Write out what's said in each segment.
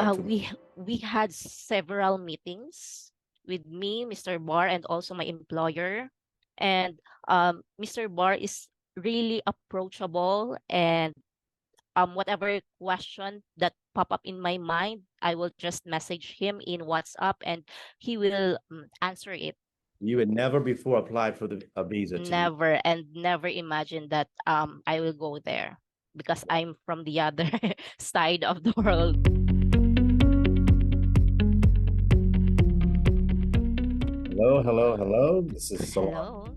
To me? We had several meetings with me, Mr. Barr, and also my employer. And Mr. Barr is really approachable, and whatever question that pop up in my mind, I will just message him in WhatsApp, and he will answer it. You had never before applied for a visa to the Never and never imagined that I will go there because I'm from the other side of the world. Hello, hello, hello. This is Salon Hello.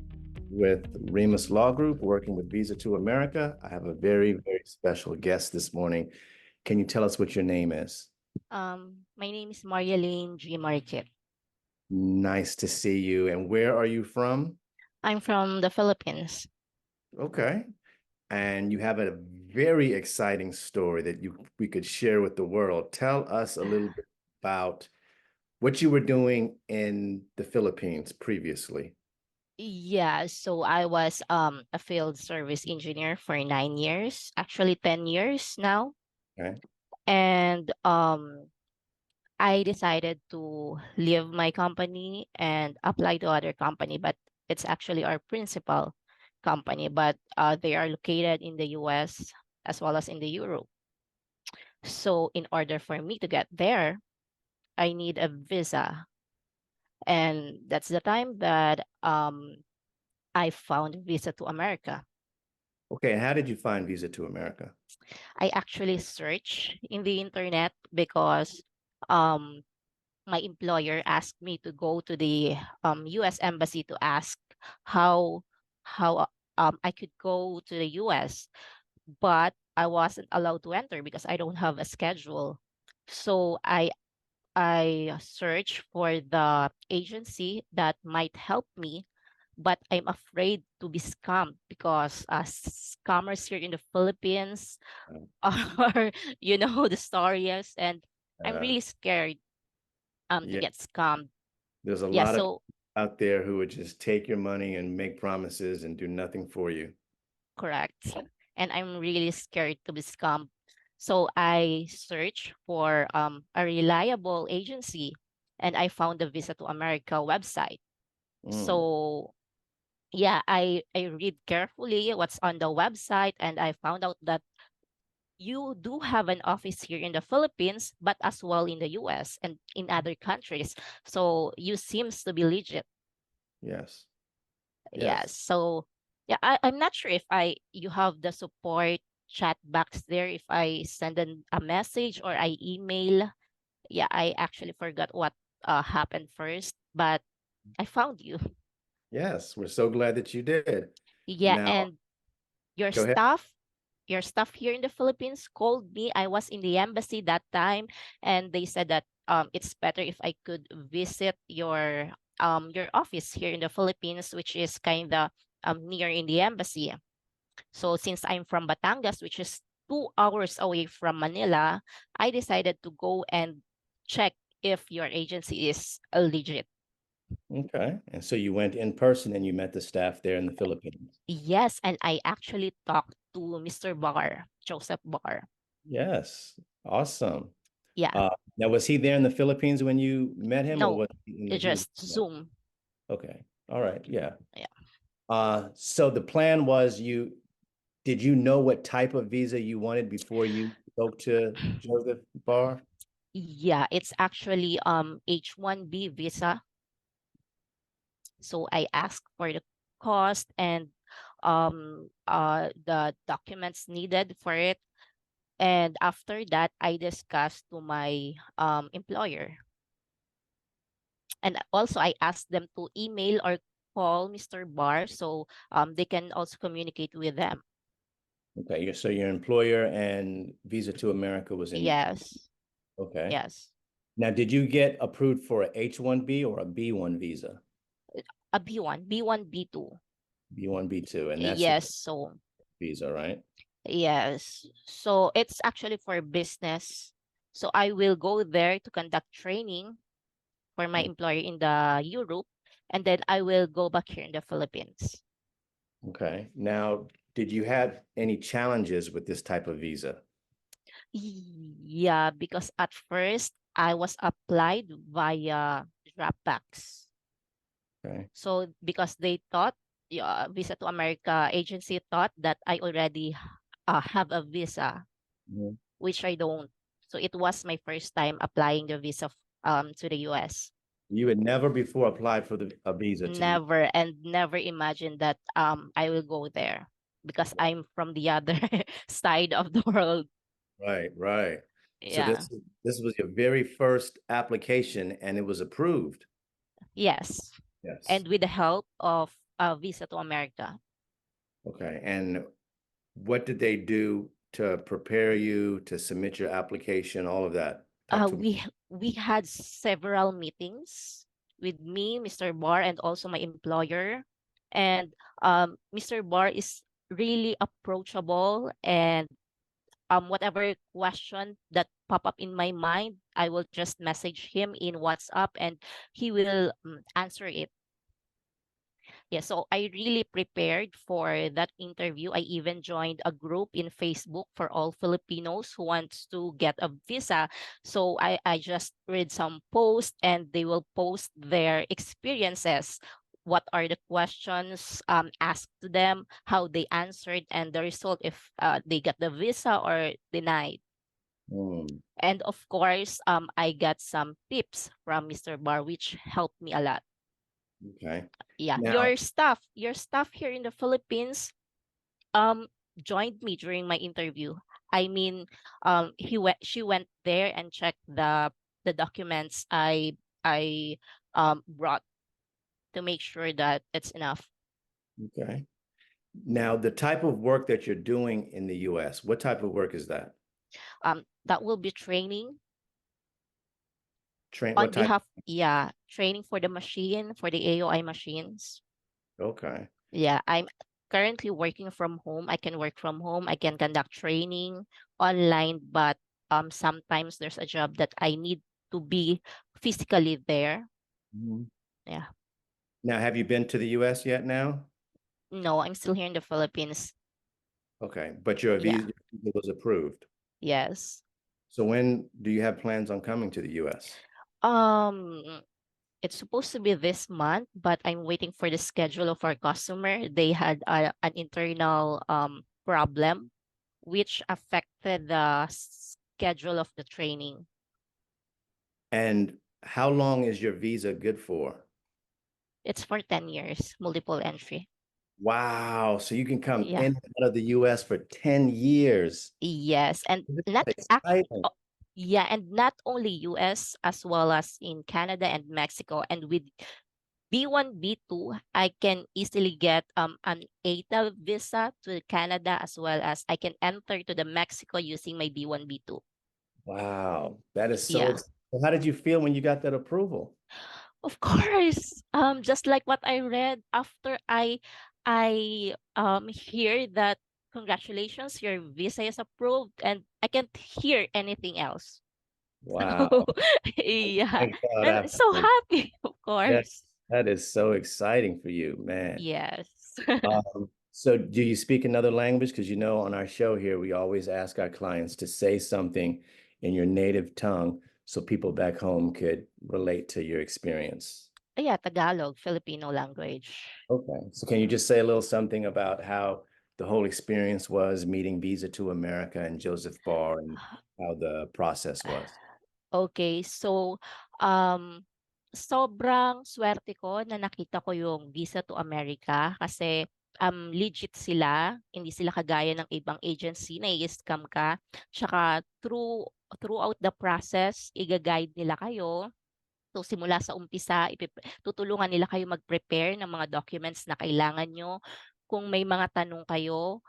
with Remus Law Group, working with Visa to America. I have a very, very special guest this morning. Can you tell us what your name is? My name is Laine Mariquit. Nice to see you. And where are you from? I'm from the Philippines. Okay. And you have a very exciting story that we could share with the world. Tell us a little bit about what you were doing in the Philippines previously. Yeah, so I was a field service engineer for 9 years, actually 10 years now. Okay. And I decided to leave my company and apply to other company, but it's actually our principal company, but they are located in the US as well as in the Europe. So in order for me to get there, I need a visa. And that's the time that I found Visa to America. Okay. And how did you find Visa to America? I actually searched in the internet because um, my employer asked me to go to the U.S. embassy to ask how how I could go to the U.S. But I wasn't allowed to enter because I don't have a schedule. So I searched for the agency that might help me, but I'm afraid to be scammed because scammers here in the Philippines are, the stories, and I'm Uh, really scared to yeah, get scammed. there's a Yeah, lot of so out there who would just take your money and make promises and do nothing for you. correct. And I'm really scared to be scammed. So I searched for a reliable agency, and I found the Visa to America website. Mm, So yeah, I read carefully what's on the website, and I found out that you do have an office here in the Philippines, but as well in the US and in other countries. So you seems to be legit. yes, Yeah. yes. So yeah, I'm not sure if I you have the support chat box there if I send a message or I email. Yeah, I actually forgot what happened first, but I found you. Yes, we're so glad that you did. Yeah, Now, and your go ahead. staff your staff here in the Philippines called me. I was in the embassy that time, and they said that it's better if I could visit your office here in the Philippines, which is kind of near in the embassy. So since I'm from Batangas, which is 2 hours away from Manila, I decided to go and check if your agency is legit. Okay. And so you went in person and you met the staff there in the Philippines. Yes, and I actually talked to Mr. Barr, Joseph Barr. Yes. Awesome. Yeah, Now, was he there in the Philippines when you met him, or no, was it's he was? just Zoom. Okay. All right. Yeah. Yeah. So the plan was did you know what type of visa you wanted before you spoke to Joseph Barr? Yeah, it's actually H1B visa. So I asked for the cost and the documents needed for it. And after that, I discussed to my employer. And also I asked them to email or call Mr. Barr so they can also communicate with them. Okay. So your employer and Visa to America was in. Yes, Okay. yes. Now, did you get approved for a H1B or a B1 visa? A B1, B1, B2. B1, B2, and that's the Yes, so visa, right? yes. So it's actually for business. So I will go there to conduct training for my employer in the Europe, and then I will go back here in the Philippines. Okay. Now, did you have any challenges with this type of visa? Yeah, because at first I was applied via Dropbox. Okay. So because they thought, yeah, Visa to America agency thought that I already have a visa, Mhm. which I don't. So it was my first time applying the visa to the US. You had never before applied for a visa to the Never and never imagined that I will go there because I'm from the other side of the world. Right, right. So Yeah. this was your very first application and it was approved. Yes. Yes. And with the help of Visa to America. Okay. And what did they do to prepare you to submit your application, all of that? Talk to me. We had several meetings with me, Mr. Barr, and also my employer. And Mr. Barr is really approachable, and whatever question that pop up in my mind, I will just message him in WhatsApp, and he will answer it. Yeah, so I really prepared for that interview. I even joined a group in Facebook for all Filipinos who wants to get a visa. So I just read some posts and they will post their experiences. What are the questions asked to them, how they answered, and the result if they got the visa or denied. Hmm, And of course, I got some tips from Mr. Barr, which helped me a lot. okay. Yeah, Now, your staff here in the Philippines um joined me during my interview. I mean, she went there and checked the documents I brought to make sure that it's enough. okay. Now, the type of work that you're doing in the US, what type of work is that? That will be training Train, on what type? behalf, yeah, training for the machine, for the AOI machines. Okay. Yeah, I'm currently working from home. I can work from home. I can conduct training online, but sometimes there's a job that I need to be physically there. Mhm. Yeah. Now, have you been to the US yet now? No, I'm still here in the Philippines. Okay, but your Yeah. visa was approved. Yes. So when do you have plans on coming to the US? Um it's supposed to be this month, but I'm waiting for the schedule of our customer. They had an internal problem which affected the schedule of the training. And how long is your visa good for? It's for 10 years, multiple entry. Wow. So you can come Yeah. in and out of the US for 10 years. Yes. And Isn't not that act exciting? yeah, and not only US as well as in Canada and Mexico. And with B1, B2, I can easily get an ATA visa to Canada as well as I can enter to the Mexico using my B1, B2. Wow. That is so Yeah. exciting. How did you feel when you got that approval? Of course. Just like what I read after I hear that congratulations, your visa is approved, and I can't hear anything else. So Wow. yeah. Thank God And after so that. happy, of That, course. that is so exciting for you, man. Yes. So do you speak another language? Because you know, on our show here, we always ask our clients to say something in your native tongue so people back home could relate to your experience. Yeah, Tagalog, Filipino language. Okay. So can you just say a little something about how the whole experience was meeting Visa to America and Joseph Barr and how the process was? Okay, so um sobrang swerte ko na nakita ko yung Visa to America kasi legit sila, hindi sila kagaya ng ibang agency na i-scam ka. Tsaka throughout the process, iga-guide nila kayo. So simula sa umpisa, tutulungan nila kayo mag-prepare ng mga documents na kailangan nyo. Kung may mga tanong kayo,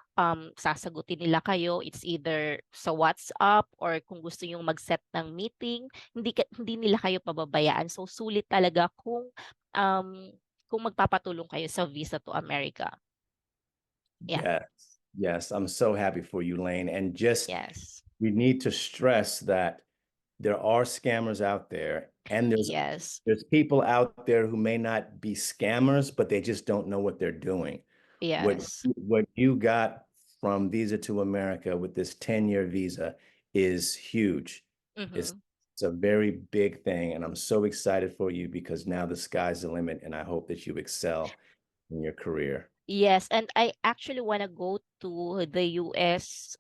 sasagutin nila kayo. It's either sa WhatsApp or kung gusto nyo mag-set ng meeting, hindi nila kayo pababayaan. So sulit talaga um, kung magpapatulong kayo sa Visa to America. Yeah. Yes. Yes. I'm so happy for you, Laine. And just Yes. we need to stress that there are scammers out there, and Yes. there's people out there who may not be scammers, but they just don't know what they're doing. What Yes. what you got from Visa to America with this 10-year visa is huge. It's Mm-hmm. it's a very big thing, and I'm so excited for you because now the sky's the limit, and I hope that you excel in your career. Yes, and I actually want to go to the US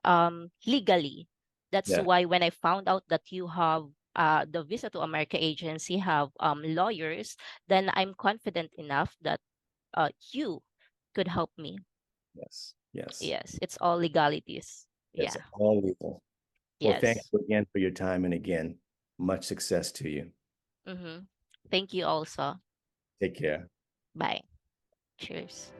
legally. That's Yeah. why when I found out that you have the Visa to America agency have lawyers, then I'm confident enough that you could help me. Yes. Yes. Yes, it's all legalities. It's Yeah. all legal. Well, thank Yes. you again for your time, and again, much success to you. Mm-hmm. Thank you also. Take care. Bye. Cheers.